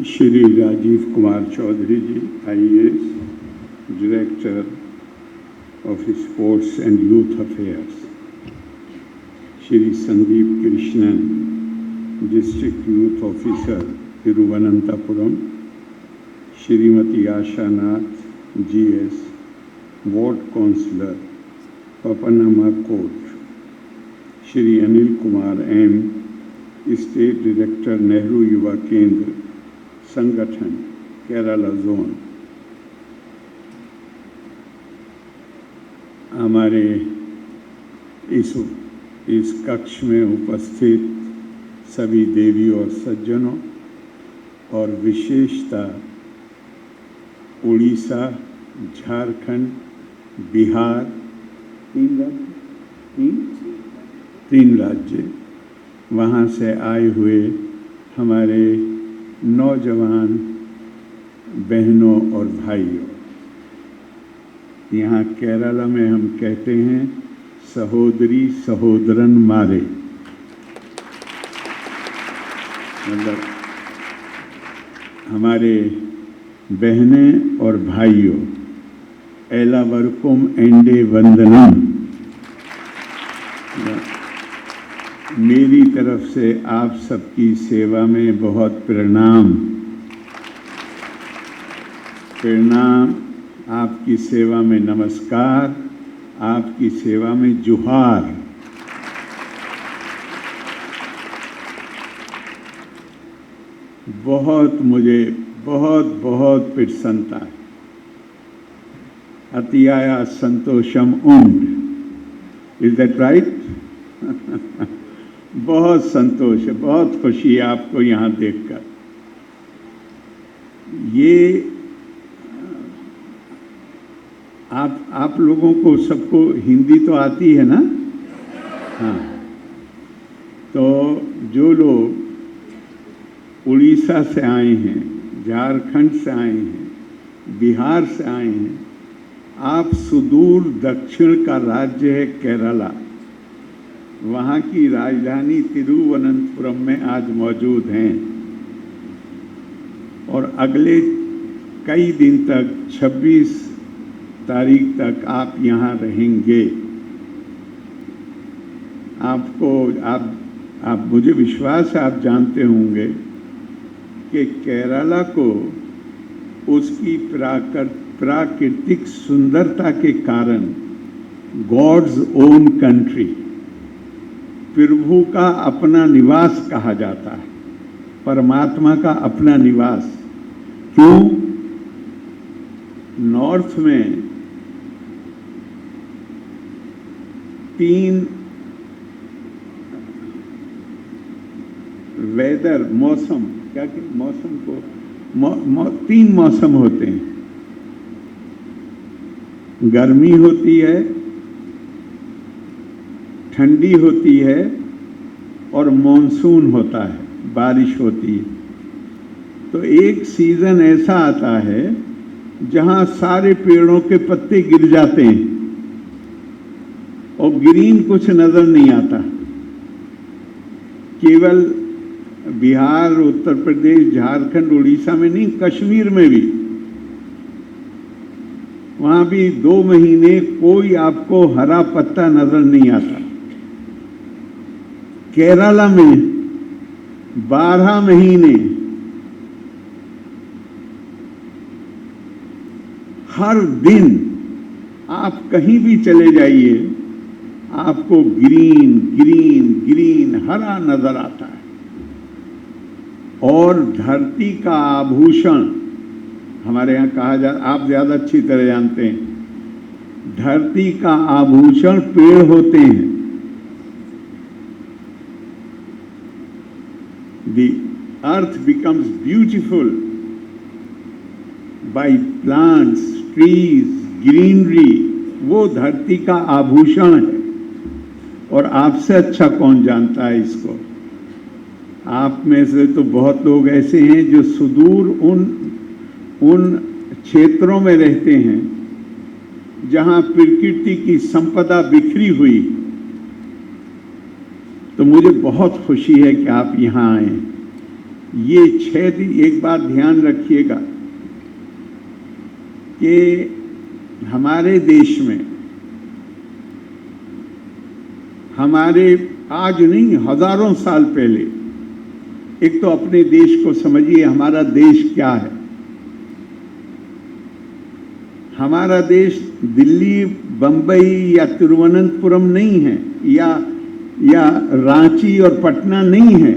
Shri Rajeev Kumar Chaudhary ji, IAS, director of sports and youth affairs, Shri Sandeep Krishnan, district youth officer, Thiruvananthapuram, Shrimati Asha Nath GS, ward councillor, Pappanamcode, Shri Anil Kumar M, state director, Nehru Yuva Kendra संगठन, Kerala zone, हमारे इस कक्ष में उपस्थित सभी देवी और सज्जनों, और विशेषतः उड़ीसा, झारखंड, बिहार, तीन राज्य, वहाँ से आए हुए हमारे नौजवान बहनों और भाइयों, यहाँ केरला में हम कहते हैं सहोदरी सहोदरन मारे, मतलब हमारे बहनें और भाइयों, एलावर्कुम एंडे वंदनम, मेरी तरफ से आप सबकी सेवा में बहुत प्रणाम, आपकी सेवा में नमस्कार, आपकी सेवा में जुहार। मुझे बहुत प्रसन्नता है। अतियाया संतोषम उम्ड, इज दैट राइट? बहुत संतोष है, बहुत खुशी है आपको यहाँ देखकर। ये आप लोगों को सबको हिंदी तो आती है ना? हाँ, तो जो लोग उड़ीसा से आए हैं, झारखंड से आए हैं, बिहार से आए हैं, आप सुदूर दक्षिण का राज्य है केरला, वहाँ की राजधानी तिरुवनंतपुरम में आज मौजूद हैं, और अगले कई दिन तक 26 तारीख तक आप यहाँ रहेंगे। आप मुझे विश्वास है आप जानते होंगे कि केरला को उसकी प्राकृतिक सुंदरता के कारण गॉड्स ओन कंट्री, प्रभु का अपना निवास कहा जाता है, परमात्मा का अपना निवास। क्यों? नॉर्थ में 3 वेदर, मौसम, क्या मौसम को 3 मौसम होते हैं। गर्मी होती है, ठंडी होती है, और मॉनसून होता है, बारिश होती है। तो एक सीजन ऐसा आता है जहां सारे पेड़ों के पत्ते गिर जाते हैं और ग्रीन कुछ नजर नहीं आता। केवल बिहार, उत्तर प्रदेश, झारखंड, उड़ीसा में नहीं, कश्मीर में भी, वहां भी 2 महीने कोई आपको हरा पत्ता नजर नहीं आता। केरला में 12 महीने हर दिन आप कहीं भी चले जाइए, आपको ग्रीन ग्रीन ग्रीन हरा नजर आता है। और धरती का आभूषण, हमारे यहाँ कहा जाता, आप ज्यादा अच्छी तरह जानते हैं, धरती का आभूषण पेड़ होते हैं। The earth becomes beautiful by plants, trees, greenery, वो धरती का आभूषण है। और आपसे अच्छा कौन जानता है इसको? आप में से तो बहुत लोग ऐसे हैं जो सुदूर उन क्षेत्रों में रहते हैं जहां प्रकृति की संपदा बिखरी हुई। तो मुझे बहुत खुशी है कि आप यहाँ आए। ये 6 दिन एक बात ध्यान रखिएगा कि हमारे देश में, हमारे आज नहीं हजारों साल पहले, एक तो अपने देश को समझिए, हमारा देश क्या है। हमारा देश दिल्ली, बंबई या तिरुवनंतपुरम नहीं है, या रांची और पटना नहीं है।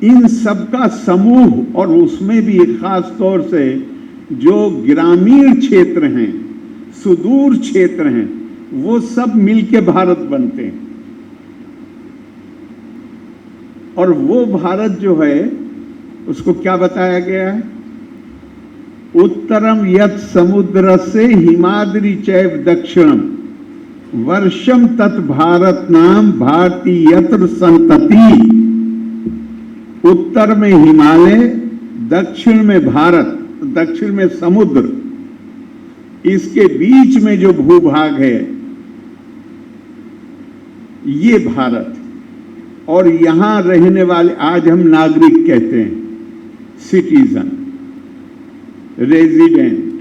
इन सबका समूह, और उसमें भी खास तौर से जो ग्रामीण क्षेत्र हैं, सुदूर क्षेत्र हैं, वो सब मिलके भारत बनते हैं। और वो भारत जो है उसको क्या बताया गया है? उत्तरम यत् समुद्र से हिमाद्रि चैव दक्षिणम वर्षम तत् भारत नाम भारतीयत्र संतति। उत्तर में हिमालय, दक्षिण में भारत, दक्षिण में समुद्र, इसके बीच में जो भूभाग है ये भारत। और यहां रहने वाले, आज हम नागरिक कहते हैं, सिटीजन, रेजिडेंट,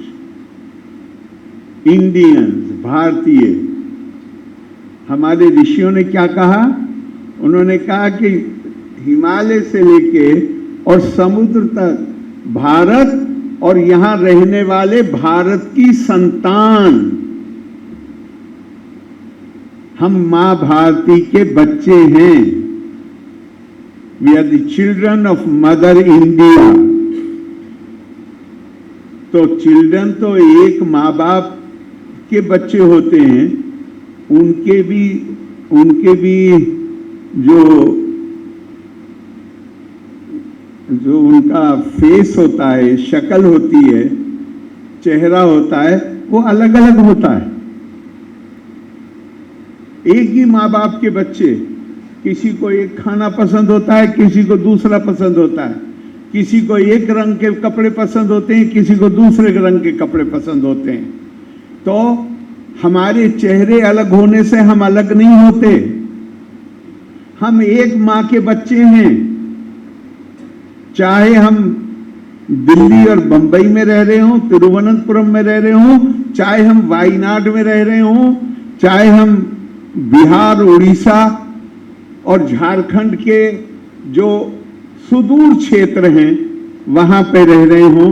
इंडियंस, भारतीय। हमारे ऋषियों ने क्या कहा? उन्होंने कहा कि हिमालय से लेके और समुद्र तक भारत, और यहां रहने वाले भारत की संतान, हम मां भारती के बच्चे हैं। We are the children of mother India. तो चिल्ड्रन तो एक माँ बाप के बच्चे होते हैं, उनके भी जो उनका फेस होता है, शक्ल होती है, चेहरा होता है, वो अलग अलग होता है। एक ही माँ बाप के बच्चे, किसी को एक खाना पसंद होता है, किसी को दूसरा पसंद होता है, किसी को एक रंग के कपड़े पसंद होते हैं, किसी को दूसरे रंग के कपड़े पसंद होते हैं। तो हमारे चेहरे अलग होने से हम अलग नहीं होते, हम एक माँ के बच्चे हैं। चाहे हम दिल्ली और बंबई में रह रहे हों, तिरुवनंतपुरम में रह रहे हों, चाहे हम वायनाड में रह रहे हों, चाहे हम बिहार, उड़ीसा और झारखंड के जो सुदूर क्षेत्र हैं वहां पे रह रहे हों,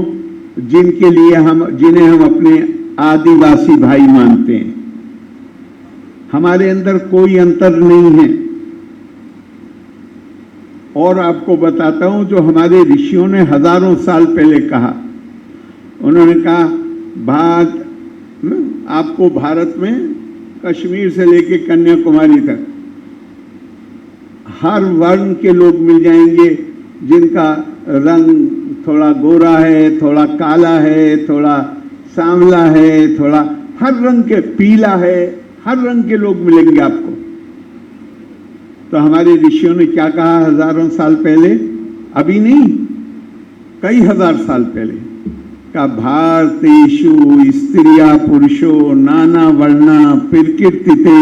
जिन्हें हम अपने आदिवासी भाई मानते हैं, हमारे अंदर कोई अंतर नहीं है। और आपको बताता हूं, जो हमारे ऋषियों ने हजारों साल पहले कहा, उन्होंने कहा आपको भारत में कश्मीर से लेके कन्याकुमारी तक हर वर्ण के लोग मिल जाएंगे, जिनका रंग थोड़ा गोरा है, थोड़ा काला है, थोड़ा सांवला है, थोड़ा हर रंग के, पीला है, हर रंग के लोग मिलेंगे आपको। तो हमारे ऋषियों ने क्या कहा हजारों साल पहले? अभी नहीं, कई हजार साल पहले का, भारतेषु स्त्रिया पुरुषो नाना वर्णा प्रकीर्तिते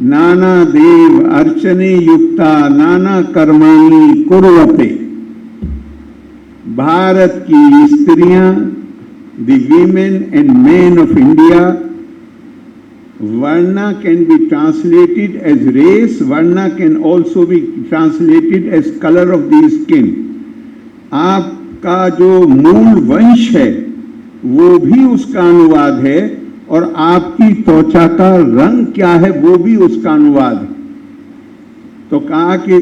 नाना देव अर्चने युक्ता नाना कर्माणि कुर्वते। भारत की स्त्रियां, the women and main of India, Varna can be translated as race, Varna can also be translated as color of the skin. आपका जो मूल वंश है वो भी उसका अनुवाद है, और आपकी त्वचा का रंग क्या है वो भी उसका अनुवाद है। तो कहा कि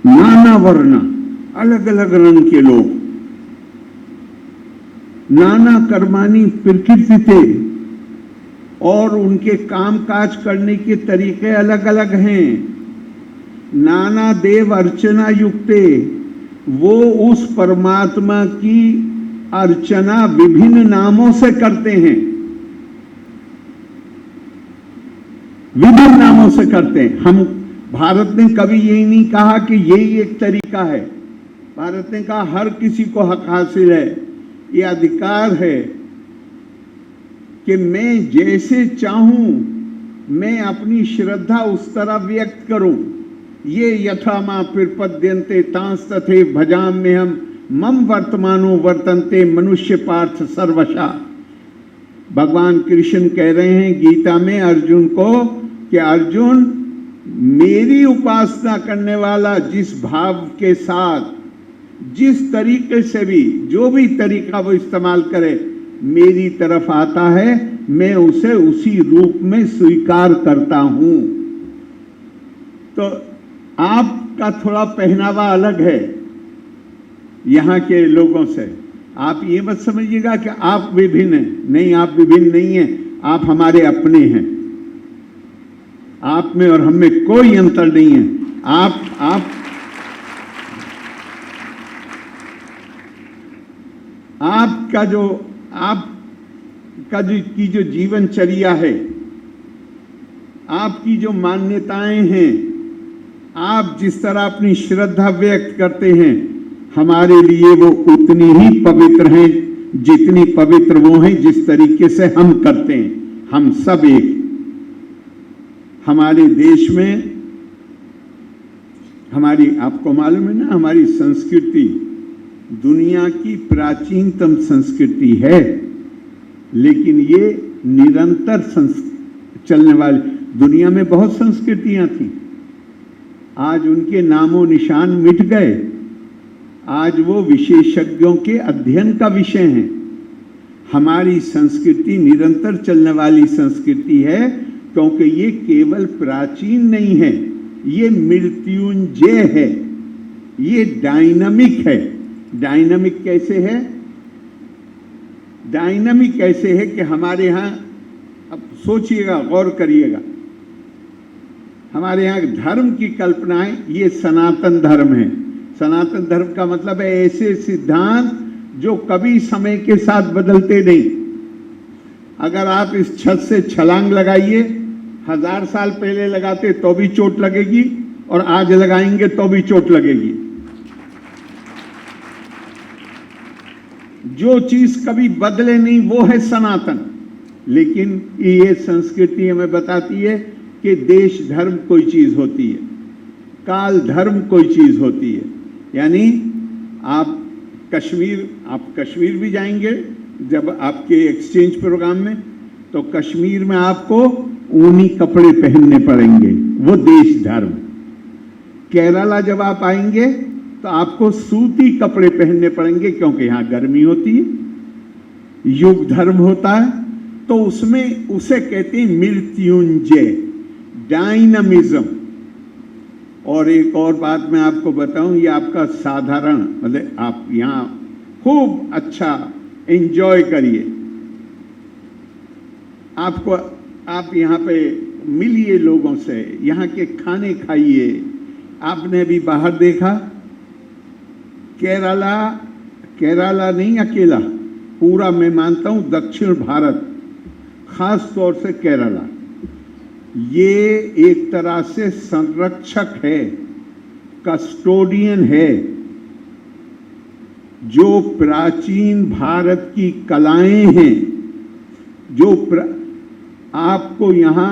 नाना वर्ण, अलग अलग रंग के लोग, नाना कर्माणि प्रकीर्तिते, और उनके काम काज करने के तरीके अलग अलग हैं। नाना देव अर्चना युक्ते, वो उस परमात्मा की अर्चना विभिन्न नामों से करते हैं, विभिन्न नामों से करते हैं। हम, भारत ने कभी यही नहीं कहा कि यही एक तरीका है। भारत ने कहा हर किसी को हक हासिल है, ये अधिकार है कि मैं जैसे चाहूं मैं अपनी श्रद्धा उस तरह व्यक्त करूं। ये यथा मा प्रपद्यन्ते तांस तथे भजाम्यहम् मम वर्तमानो वर्तन्ते मनुष्य पार्थ सर्वशा। भगवान कृष्ण कह रहे हैं गीता में अर्जुन को कि अर्जुन, मेरी उपासना करने वाला जिस भाव के साथ, जिस तरीके से भी, जो भी तरीका वो इस्तेमाल करे, मेरी तरफ आता है, मैं उसे उसी रूप में स्वीकार करता हूं। तो आपका थोड़ा पहनावा अलग है यहां के लोगों से। आप ये मत समझिएगा कि आप विभिन्न हैं। नहीं, आप विभिन्न नहीं हैं, आप हमारे अपने हैं। आप में और हम में कोई अंतर नहीं है। आपका जो जीवनचर्या है, आपकी जो मान्यताएं हैं, आप जिस तरह अपनी श्रद्धा व्यक्त करते हैं, हमारे लिए वो उतनी ही पवित्र हैं जितनी पवित्र वो हैं जिस तरीके से हम करते हैं। हम सब एक। हमारे देश में आपको मालूम है ना, हमारी संस्कृति दुनिया की प्राचीनतम संस्कृति है, लेकिन ये निरंतर चलने वाली। दुनिया में बहुत संस्कृतियां थी, आज उनके नामो निशान मिट गए। आज वो विशेषज्ञों के अध्ययन का विषय है। हमारी संस्कृति निरंतर चलने वाली संस्कृति है, क्योंकि ये केवल प्राचीन नहीं है, ये मृत्युंजय है, ये डायनामिक है। डायनामिक कैसे है? डायनामिक ऐसे है कि हमारे यहाँ, अब सोचिएगा, गौर करिएगा, हमारे यहाँ धर्म की कल्पनाएं, ये सनातन धर्म है। सनातन धर्म का मतलब है ऐसे सिद्धांत जो कभी समय के साथ बदलते नहीं। अगर आप इस छत से छलांग लगाइए, 1000 साल पहले लगाते तो भी चोट लगेगी, और आज लगाएंगे तो भी चोट लगेगी। जो चीज कभी बदले नहीं वो है सनातन। लेकिन ये संस्कृति हमें बताती है कि देश धर्म कोई चीज होती है, काल धर्म कोई चीज होती है। यानी आप कश्मीर भी जाएंगे जब आपके एक्सचेंज प्रोग्राम में, तो कश्मीर में आपको ऊनी कपड़े पहनने पड़ेंगे, वो देश धर्म। केरला जब आप आएंगे तो आपको सूती कपड़े पहनने पड़ेंगे, क्योंकि यहाँ गर्मी होती है। युग धर्म होता है, तो उसमें उसे कहते हैं मृत्युंजय, डायनामिज्म। और एक और बात मैं आपको बताऊं, ये आपका साधारण, मतलब आप यहाँ खूब अच्छा एंजॉय करिए। आप यहाँ पे मिलिए लोगों से, यहाँ के खाने खाइए। आपने अभी बाहर देखा, केरला नहीं अकेला, पूरा मैं मानता हूं दक्षिण भारत, खास तौर से केरला, ये एक तरह से संरक्षक है, कस्टोडियन है। जो प्राचीन भारत की कलाएं हैं, जो आपको यहाँ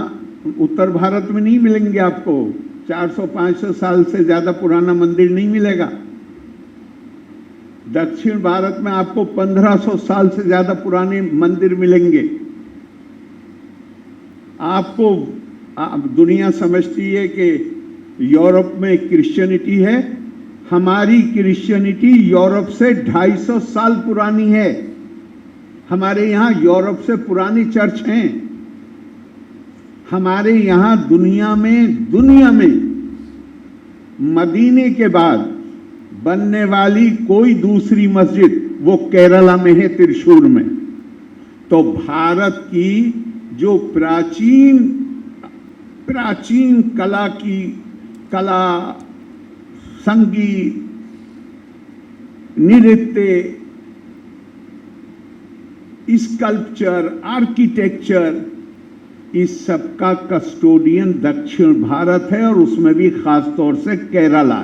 उत्तर भारत में नहीं मिलेंगे। आपको 400-500 साल से ज्यादा पुराना मंदिर नहीं मिलेगा। दक्षिण भारत में आपको 1500 साल से ज्यादा पुराने मंदिर मिलेंगे। आपको दुनिया समझती है कि यूरोप में क्रिश्चियनिटी है, हमारी क्रिश्चियनिटी यूरोप से 250 साल पुरानी है। हमारे यहाँ यूरोप से पुरानी चर्च हैं। हमारे यहाँ दुनिया में मदीने के बाद बनने वाली कोई दूसरी मस्जिद वो केरला में है, त्रिशूर में। तो भारत की जो प्राचीन कला, संगीत, नृत्य, स्कल्पचर, आर्किटेक्चर, इस सब का कस्टोडियन दक्षिण भारत है, और उसमें भी खास तौर से केरला।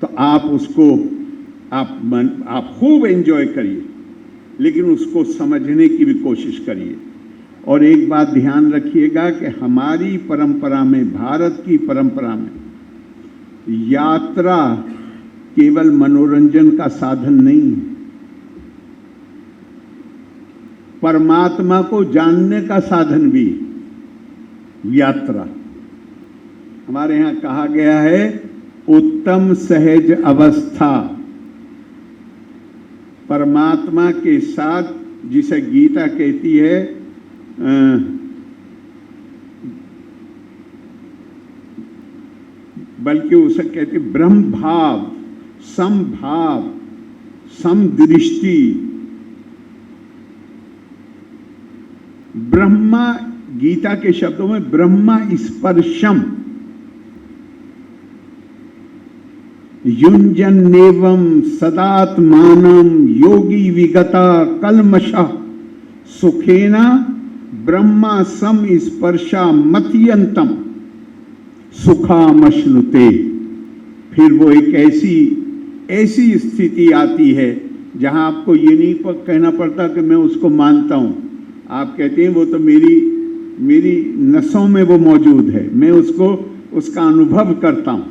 तो आप खूब एंजॉय करिए, लेकिन उसको समझने की भी कोशिश करिए। और एक बात ध्यान रखिएगा कि हमारी परंपरा में, भारत की परंपरा में, यात्रा केवल मनोरंजन का साधन नहीं है, परमात्मा को जानने का साधन भी यात्रा। हमारे यहाँ कहा गया है उत्तम सहज अवस्था, परमात्मा के साथ, जिसे गीता कहती है बल्कि उसे कहते ब्रह्म भाव, समभाव, समदृष्टि। ब्रह्मा, गीता के शब्दों में ब्रह्मा स्पर्शम युञ्जन्नेवं सदात्मानं योगी विगता कल्मषः सुखेना ब्रह्मा सम स्पर्शा मत्यंतम सुखामश्नुते। फिर वो एक ऐसी स्थिति आती है जहां आपको ये नहीं कहना पड़ता कि मैं उसको मानता हूं। आप कहते हैं वो तो मेरी नसों में वो मौजूद है, मैं उसका अनुभव करता हूं।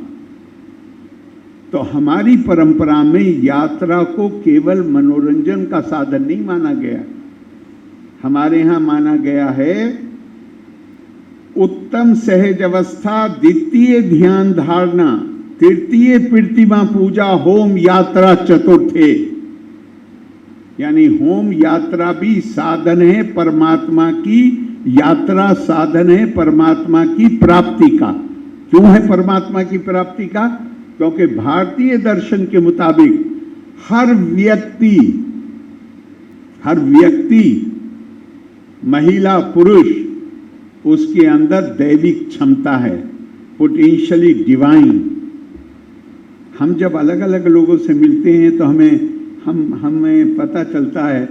तो हमारी परंपरा में यात्रा को केवल मनोरंजन का साधन नहीं माना गया, हमारे यहां माना गया है उत्तम सहज अवस्था, द्वितीय ध्यान धारणा, तृतीय प्रतिमा पूजा, होम यात्रा चतुर्थे। यानी होम यात्रा भी साधन है परमात्मा की, यात्रा साधन है परमात्मा की प्राप्ति का। क्यों है परमात्मा की प्राप्ति का? क्योंकि भारतीय दर्शन के मुताबिक हर व्यक्ति महिला पुरुष, उसके अंदर दैविक क्षमता है, पोटेंशियली डिवाइन। हम जब अलग अलग लोगों से मिलते हैं तो हमें पता चलता है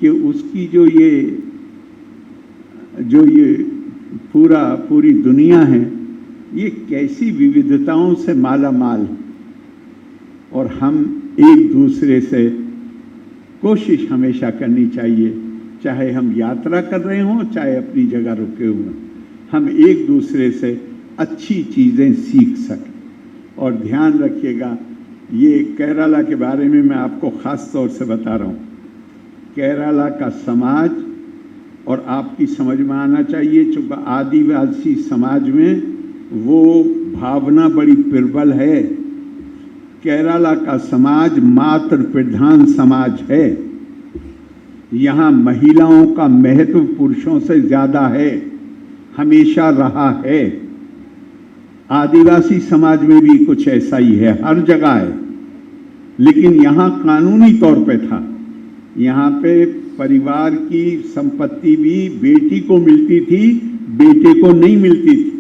कि उसकी जो ये पूरी दुनिया है, ये कैसी विविधताओं से माला माल। और हम एक दूसरे से कोशिश हमेशा करनी चाहिए, चाहे हम यात्रा कर रहे हों, चाहे अपनी जगह रुके हुए, हम एक दूसरे से अच्छी चीज़ें सीख सकें। और ध्यान रखिएगा, ये केरला के बारे में मैं आपको ख़ास तौर से बता रहा हूँ। केरला का समाज, और आपकी समझ में आना चाहिए, चूँकि आदिवासी समाज में वो भावना बड़ी प्रबल है। केरला का समाज मातृ प्रधान समाज है। यहाँ महिलाओं का महत्व पुरुषों से ज़्यादा है, हमेशा रहा है। आदिवासी समाज में भी कुछ ऐसा ही है, हर जगह है। लेकिन यहाँ कानूनी तौर पे था, यहाँ पे परिवार की संपत्ति भी बेटी को मिलती थी, बेटे को नहीं मिलती थी।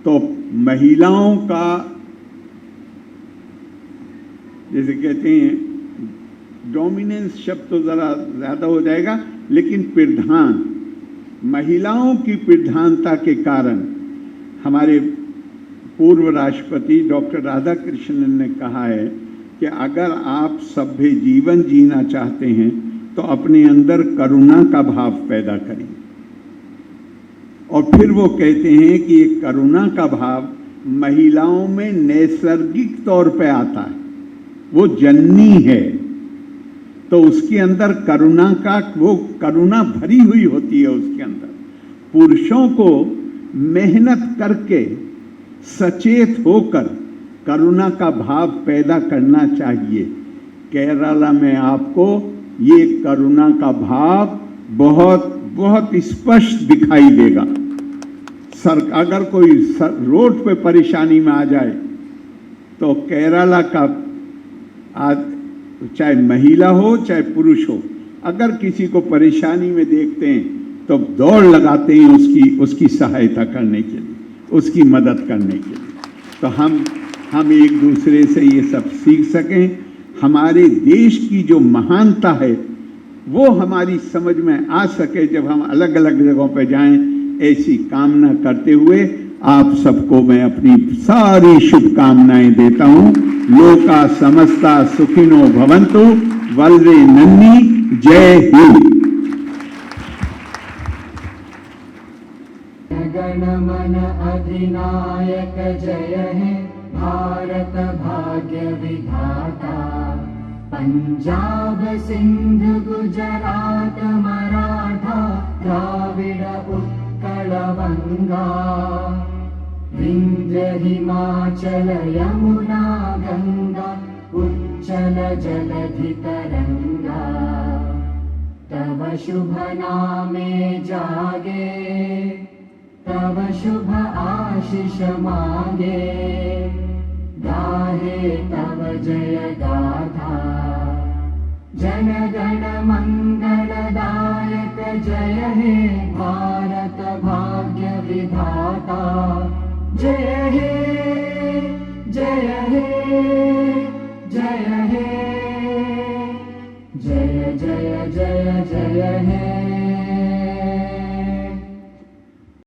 तो महिलाओं का, जैसे कहते हैं, डोमिनेंस शब्द तो ज़रा ज़्यादा हो जाएगा, लेकिन प्रधान, महिलाओं की प्रधानता के कारण हमारे पूर्व राष्ट्रपति डॉक्टर राधाकृष्णन ने कहा है कि अगर आप सभ्य जीवन जीना चाहते हैं तो अपने अंदर करुणा का भाव पैदा करें। और फिर वो कहते हैं कि ये करुणा का भाव महिलाओं में नैसर्गिक तौर पे आता है, वो जन्नी है, तो उसके अंदर करुणा का, वो करुणा भरी हुई होती है उसके अंदर। पुरुषों को मेहनत करके सचेत होकर करुणा का भाव पैदा करना चाहिए। केरला में आपको ये करुणा का भाव बहुत बहुत स्पष्ट दिखाई देगा। अगर कोई रोड पे परेशानी में आ जाए तो केरला का चाहे महिला हो चाहे पुरुष हो, अगर किसी को परेशानी में देखते हैं तो दौड़ लगाते हैं उसकी सहायता करने के लिए, उसकी मदद करने के लिए। तो हम एक दूसरे से ये सब सीख सकें। हमारे देश की जो महानता है वो हमारी समझ में आ सके जब हम अलग अलग जगहों पर जाएं। ऐसी कामना करते हुए आप सबको मैं अपनी सारी शुभकामनाएं देता हूं। लोका समस्ता सुखिनो भवन्तु। वल्रे नन्नी, जय हिंद। गणम मन अधिनायक जय हे भारत भाग्य विधाता। पंजाब सिंध गुजरात मराठा द्राविड उत्कल बंगा। विंध्य हिमाचल यमुना गंगा उच्चल जलधि तरंगा। तव शुभ नामे जागे तव शुभ आशीष मांगे। गाहे तव जय गाथा जन गण मंगलदायक जय हे भारत भाग्य विधाता। जय